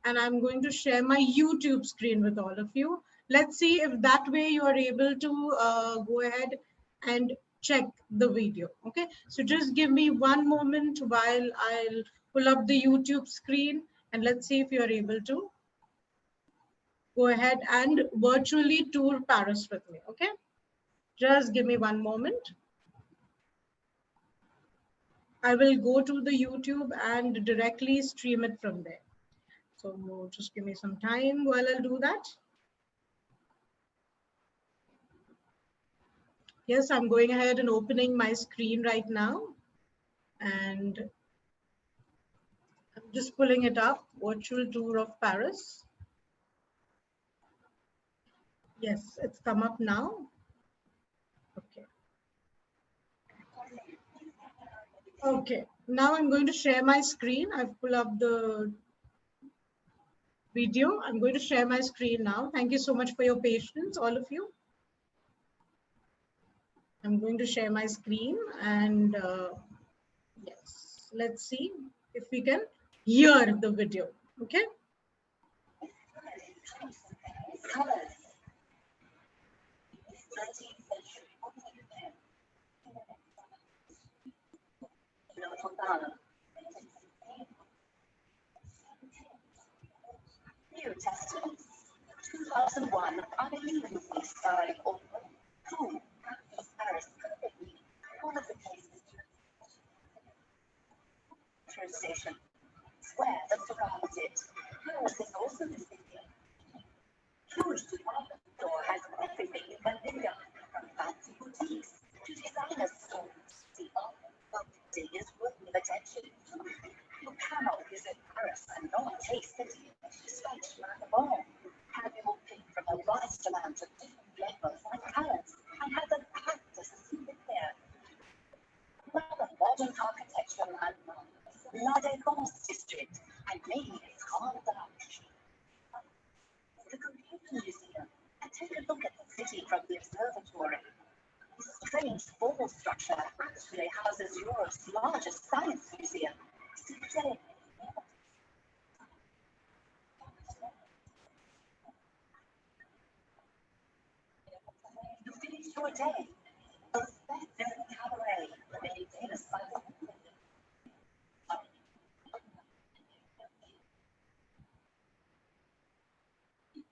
B: and I'm going to share my YouTube screen with all of you. Let's see if that way you are able to go ahead and check the video. Okay, so just give me one moment while I'll pull up the YouTube screen and let's see if you're able to go ahead and virtually tour Paris with me. Okay, just give me one moment. I will go to the YouTube and directly stream it from there. So just give me some time while I'll do that. Yes, I'm going ahead and opening my screen right now. And I'm just pulling it up, virtual tour of Paris. Yes, it's come up now. Okay. Okay, now I'm going to share my screen. I've pulled up the video. I'm going to share my screen now. Thank you so much for your patience, all of you. I'm going to share my screen and yes, let's see if we can hear the video. Okay.
D: New Testament, 2001, unbelievably starring author, who is Paris perfectly, one of the places to station, square that surrounds it. Paris is also the city. Huge department store has everything you can think of, from fancy boutiques to designer stores. The art of building is worthy of attention. You cannot visit Paris and not taste the despite lack of all. Have you picked from a vast amount of different flavors and colors and have them packed as a souvenir? Rather modern architecture landmarks, La Défense district, and maybe it's Grande Arche. The Computer Museum, and take a look at the city from the observatory. This strange ball structure actually houses Europe's largest science museum. You finish your day. A spectacular cabaret, made famous by the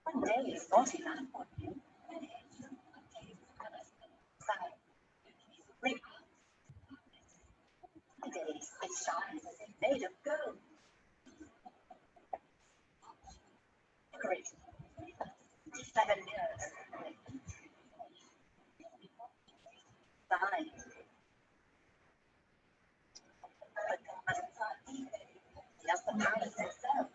D: one day is not enough for you. Days it shines as if made of gold. Great. 7 years. Fine. Just the palace itself.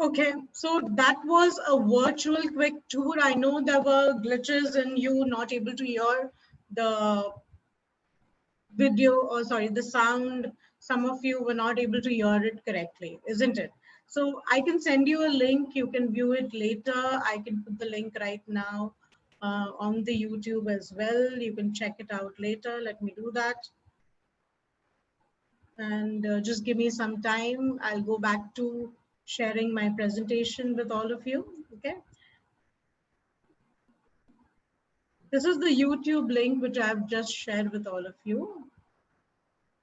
B: Okay, so that was a virtual quick tour. I know there were glitches and you not able to hear the video or sorry, the sound. Some of you were not able to hear it correctly, isn't it? So I can send you a link. You can view it later. I can put the link right now on the YouTube as well. You can check it out later. Let me do that. And just give me some time. I'll go back to sharing my presentation with all of you. Okay. This is the YouTube link which I've just shared with all of you.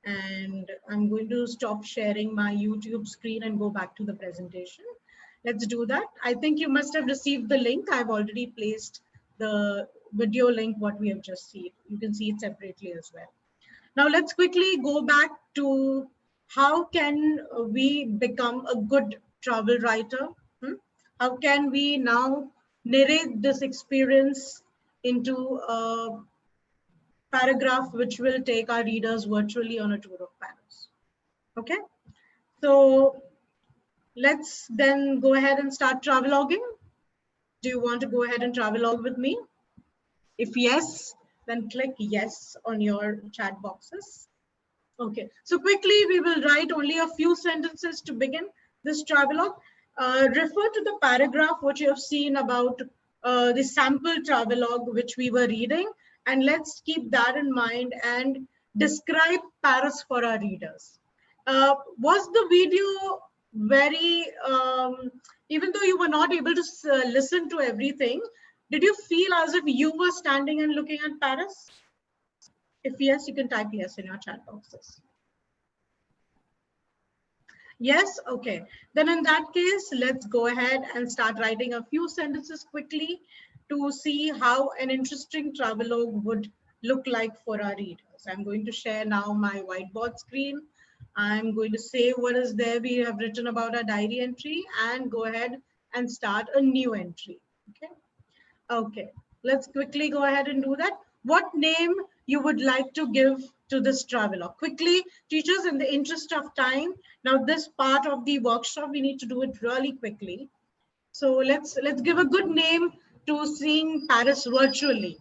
B: And I'm going to stop sharing my YouTube screen and go back to the presentation. Let's do that. I think you must have received the link. I've already placed the video link, what we have just seen. You can see it separately as well. Now let's quickly go back to how can we become a good travel writer? How can we now narrate this experience into a paragraph which will take our readers virtually on a tour of Paris? Okay, so let's then go ahead and start traveloguing. Do you want to go ahead and travelogue with me? If yes, then click yes on your chat boxes. Okay, so quickly we will write only a few sentences to begin this travelogue. Refer to the paragraph which you have seen about the sample travelogue which we were reading, and let's keep that in mind and describe Paris for our readers. Was the video very, even though you were not able to listen to everything, did you feel as if you were standing and looking at Paris? If yes, you can type yes in your chat boxes. Yes, okay. Then in that case, let's go ahead and start writing a few sentences quickly to see how an interesting travelogue would look like for our readers. I'm going to share now my whiteboard screen. I'm going to say what is there we have written about our diary entry and go ahead and start a new entry. Okay. Okay, let's quickly go ahead and do that. What name you would like to give to this travelogue? Quickly, teachers, in the interest of time, now this part of the workshop, we need to do it really quickly. So let's give a good name to seeing Paris virtually.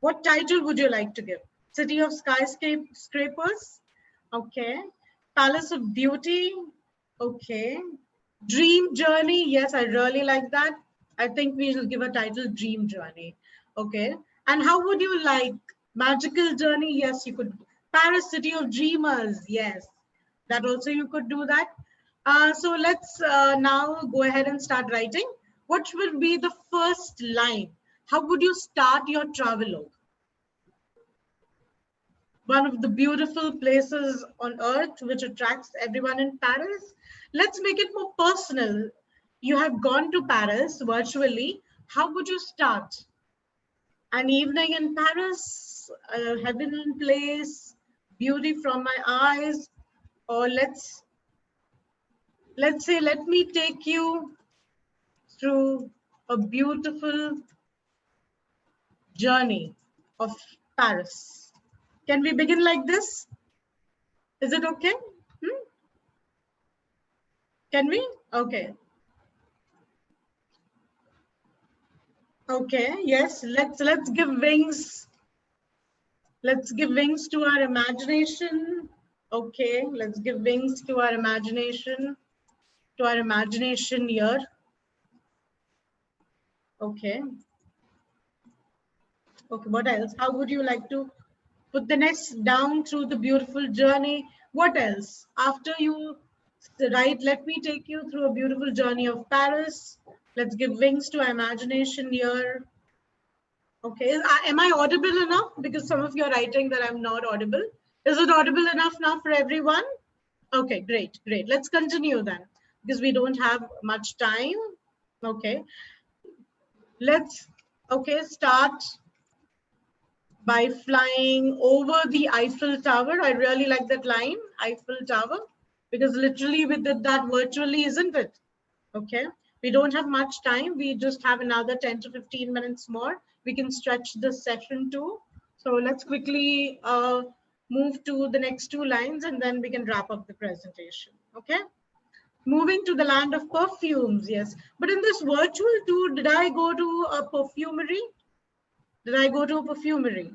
B: What title would you like to give? City of Skyscrapers? Okay. Palace of Beauty? Okay. Dream Journey? Yes, I really like that. I think we will give a title Dream Journey. Okay. And how would you like Magical Journey? Yes, you could. Paris City of Dreamers? Yes, that also you could do that. So let's now go ahead and start writing. What will be the first line? How would you start your travelogue? One of the beautiful places on earth which attracts everyone in Paris. Let's make it more personal. You have gone to Paris virtually. How would you start? An evening in Paris, a heavenly place, beauty from my eyes, or let's say, let me take you through a beautiful journey of Paris. Can we begin like this? Is it okay? Can we? Okay. Okay, yes, let's give wings. Let's give wings to our imagination. Okay, let's give wings to our imagination here. Okay. Okay, what else? How would you like to put the nest down through the beautiful journey? What else? After you write, let me take you through a beautiful journey of Paris. Let's give wings to our imagination here. Okay, am I audible enough? Because some of you are writing that I'm not audible. Is it audible enough now for everyone? Okay, great, great. Let's continue then, because we don't have much time. Okay, let's, start by flying over the Eiffel Tower. I really like that line, Eiffel Tower, because literally we did that virtually, isn't it? Okay, we don't have much time. We just have another 10 to 15 minutes more. We can stretch this session too. So let's quickly move to the next two lines and then we can wrap up the presentation. Okay, moving to the land of perfumes. Yes, but in this virtual tour, did I go to a perfumery? Did I go to a perfumery?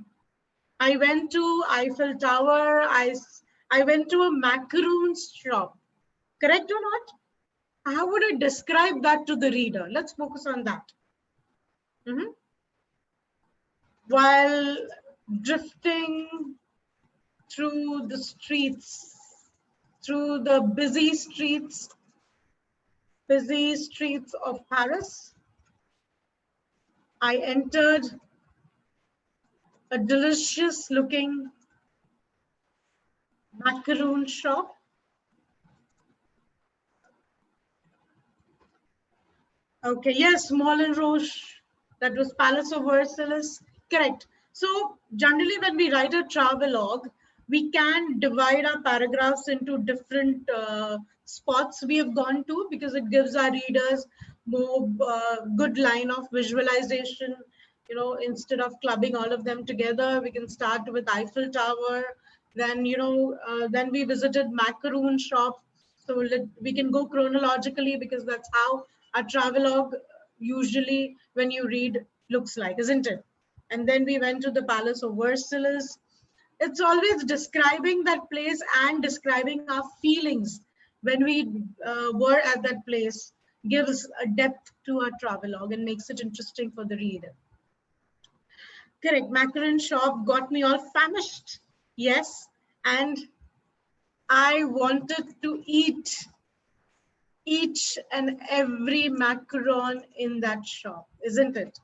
B: I went to Eiffel Tower. I went to a macaroons shop. Correct or not? How would I describe that to the reader? Let's focus on that. While drifting through the streets, through the busy streets of Paris, I entered a delicious looking macaroon shop. Okay, yes, Moulin Rouge. That was Palace of Versailles. Correct. So generally when we write a travelogue, we can divide our paragraphs into different spots we have gone to, because it gives our readers more good line of visualization. You know, instead of clubbing all of them together, we can start with Eiffel Tower. Then, then we visited macaroon shop. So we can go chronologically, because that's how a travelogue usually, when you read, looks like, isn't it? and then we went to the Palace of Versailles. It's always describing that place and describing our feelings when we were at that place gives a depth to our travelogue and makes it interesting for the reader. Correct. Macaron shop got me all famished. Yes. And I wanted to eat each and every macaron in that shop, isn't it?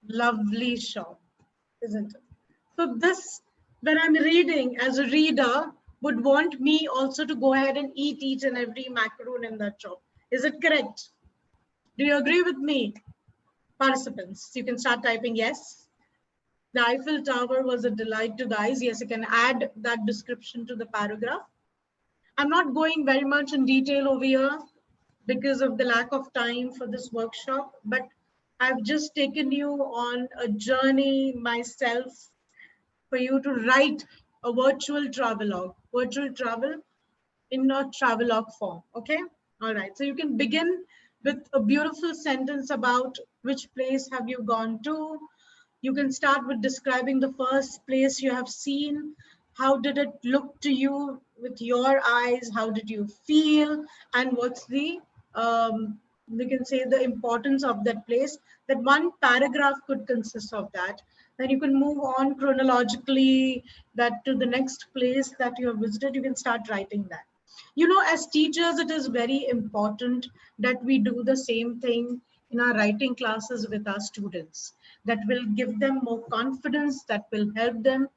B: Lovely shop, isn't it? So this, when I'm reading as a reader, would want me also to go ahead and eat each and every macaron in that shop. Is it correct? Do you agree with me? Participants, you can start typing yes. The Eiffel Tower was a delight to guys. Yes, you can add that description to the paragraph. I'm not going very much in detail over here because of the lack of time for this workshop, but I've just taken you on a journey myself for you to write a virtual travelogue, virtual travel in a travelogue form. Okay. All right. So you can begin with a beautiful sentence about which place have you gone to. You can start with describing the first place you have seen. How did it look to you with your eyes? How did you feel? And what's the, you can say, the importance of that place. That one paragraph could consist of that. Then you can move on chronologically, that to the next place that you have visited, you can start writing that. You know, as teachers, it is very important that we do the same thing in our writing classes with our students. That will give them more confidence, that will help them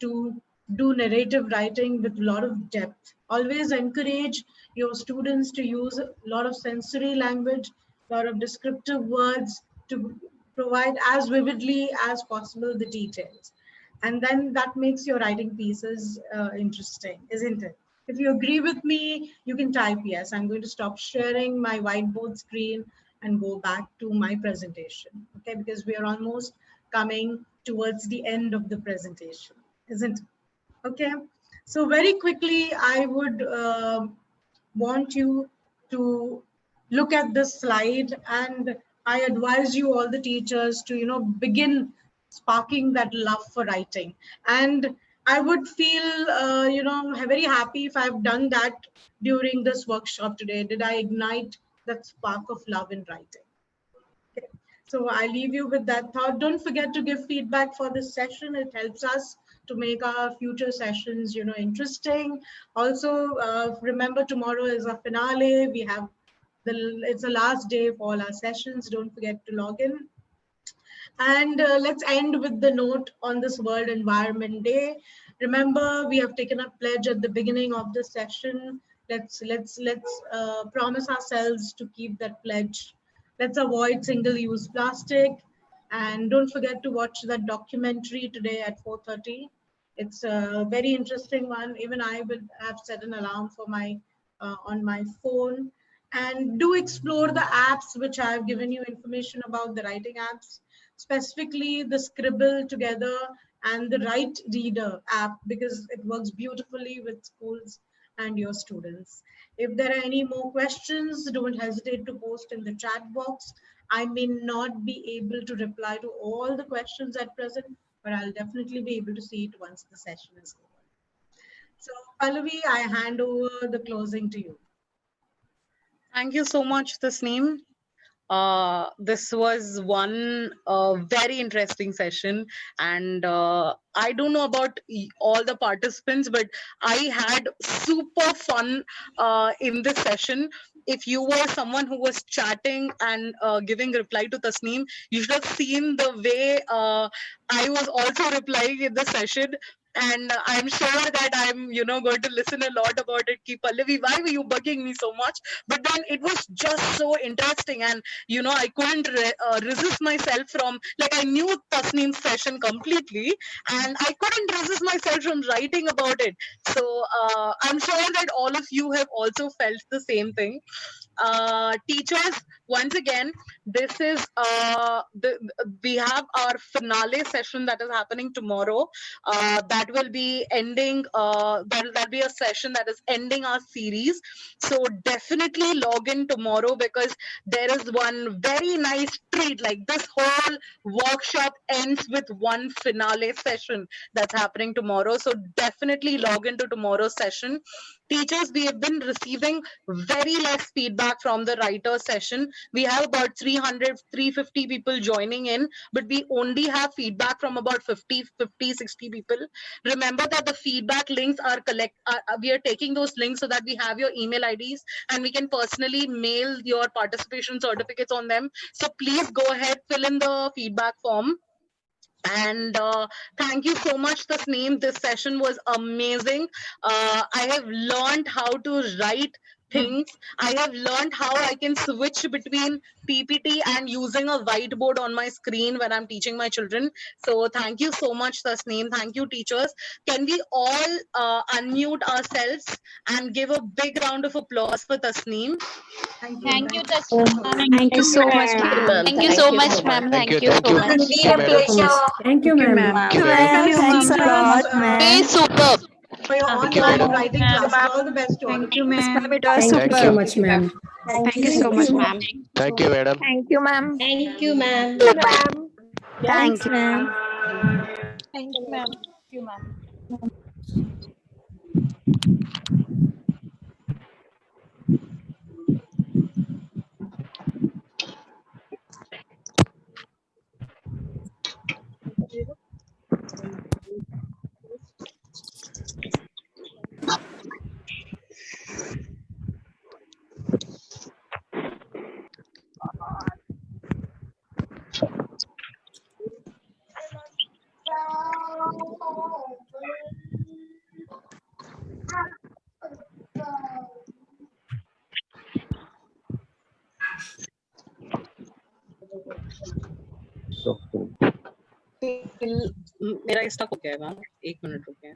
B: to do narrative writing with a lot of depth. Always encourage your students to use a lot of sensory language, a lot of descriptive words to provide as vividly as possible the details. And then that makes your writing pieces interesting, isn't it? If you agree with me, you can type yes. I'm going to stop sharing my whiteboard screen and go back to my presentation, okay? Because we are almost coming towards the end of the presentation, isn't it? Okay, so very quickly, I would want you to look at this slide, and I advise you, all the teachers, to, you know, begin sparking that love for writing. And I would feel, you know, very happy if I've done that during this workshop today. Did I ignite that spark of love in writing? Okay. So I leave you with that thought. Don't forget to give feedback for this session. It helps us to make our future sessions, you know, interesting. Also, remember, tomorrow is a finale. We have it's the last day of all our sessions. Don't forget to log in. And let's end with the note on this World Environment Day. Remember, we have taken a pledge at the beginning of the session. Let's promise ourselves to keep that pledge. Let's avoid single-use plastic, and don't forget to watch that documentary today at 4:30. It's a very interesting one. Even I will have set an alarm for my on my phone. And do explore the apps which I have given you information about, the writing apps, specifically the Scribble Together and the Write Reader app, because it works beautifully with schools and your students. If there are any more questions, don't hesitate to post in the chat box. I may not be able to reply to all the questions at present, but I'll definitely be able to see it once the session is over. So Pallavi, I hand over the closing to you.
C: Thank you so much, Tasneem. This was one very interesting session, and I don't know about all the participants, but I had super fun in this session. If you were someone who was chatting and giving reply to Tasneem, you should have seen the way I was also replying in the session. And I'm sure that I'm, going to listen a lot about it. Ki Pallavi, why were you bugging me so much? But then it was just so interesting, and I couldn't resist myself from, like, I knew Tasneem's session completely, and I couldn't resist myself from writing about it. So I'm sure that all of you have also felt the same thing. Teachers, Once again, this is we have our finale session that is happening tomorrow. That will be ending. That'll be a session that is ending our series. So definitely log in tomorrow, because there is one very nice treat. Like, this whole workshop ends with one finale session that's happening tomorrow. So definitely log into tomorrow's session. Teachers, we have been receiving very less feedback from the writer session. We have about 300, 350 people joining in, but we only have feedback from about 50, 60 people. Remember that the feedback links are we are taking those links so that we have your email IDs and we can personally mail your participation certificates on them. So please go ahead, fill in the feedback form. And thank you so much, Tasneem. This session was amazing. I have learned how to write things. I have learned how I can switch between PPT and using a whiteboard on my screen when I'm teaching my children. So thank you so much, Tasneem. Thank you, teachers. Can we all unmute ourselves and give a big round of applause for Tasneem?
E: Thank you, Tasneem.
F: Thank you so much, ma'am.
E: Thank you so much, ma'am.
G: Thank you,
E: Thank you
G: thank
E: so
G: you,
E: much.
D: We appreciate
F: Thank you, ma'am.
G: thank you, madam.
B: Thank you,
F: Thanks a lot,
B: teachers,
E: Way
F: ma'am.
E: superb.
B: for your
G: Thank you,
B: online
G: madam.
B: writing classes. All the best to all of you.
F: Yes, ma'am. It was
G: Thank
F: super.
G: you.
F: Much, ma'am.
H: Thank you so much, ma'am.
G: Thank you, madam.
F: Thank you, ma'am.
H: Thank you, ma'am.
F: Thanks, ma'am.
E: Thank you, ma'am.
C: मेरा stuck हो गया है, 1 minute रुके.